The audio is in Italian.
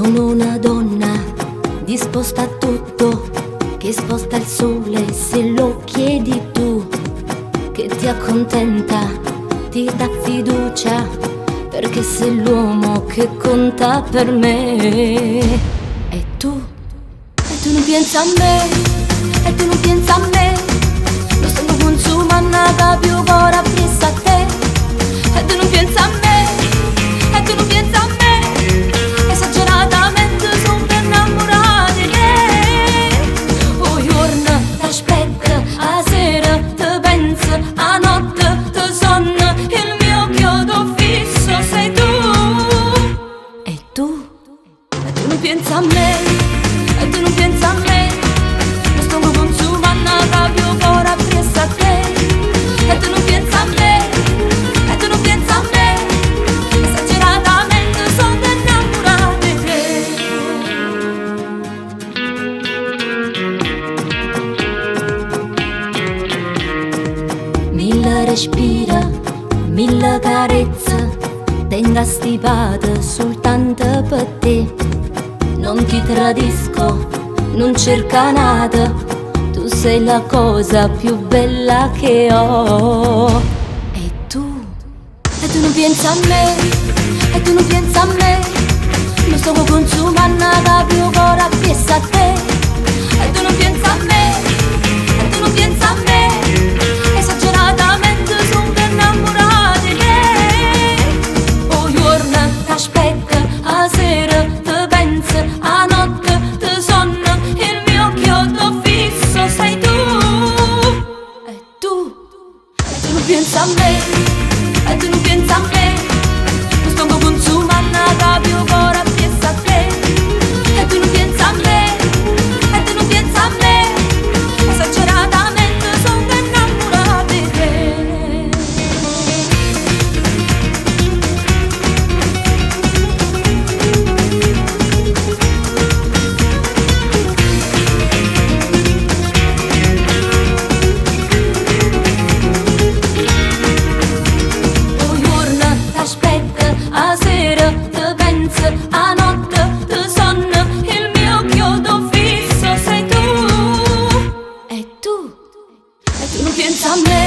Sono una donna disposta a tutto, che sposta il sole se lo chiedi tu, che ti accontenta, ti dà fiducia, perché sei l'uomo che conta per me. E tu non pensi a me, e tu non pensi a me, lo stanno consumando da più ora appresso a te. E tu non pensi a me, e tu non pensi a me, esageratamente sono innamorata di te. O giorno t'aspetto, a sera ti penso, a notte ti sonno, il mio chiodo fisso sei tu. E tu non pensi a me, e tu non pensi a me, lo sto consumando proprio ora appresso a te. E tu non pensi a me, e tu non pensi a me, esageratamente sono innamorata di te. Mille respira, mille carezze, tenga stipate soltanto per te. Non ti tradisco, non cerca nada, tu sei la cosa più bella che ho. E tu non pensi a me, e tu non pensi a me, lo sto consumando da più ora appresso a te. E tu non pensi a me, e tu non pensi a me, esageratamente sono innamorata di te. O giorno t'aspetto, a sera ti penso, a notte ti sonno, il mio chiodo fisso sei tu. E tu non pensi a me, e tu non pensi a me, lo sto consumando da più ora appresso a te. E tu non pensi a me, e tu non pensi a me, esageratamente sono innamorata di te. O giorno t'aspetto, a sera ti penso, a notte ti sonno, il mio chiodo fisso sei tu. E tu non pensi a me,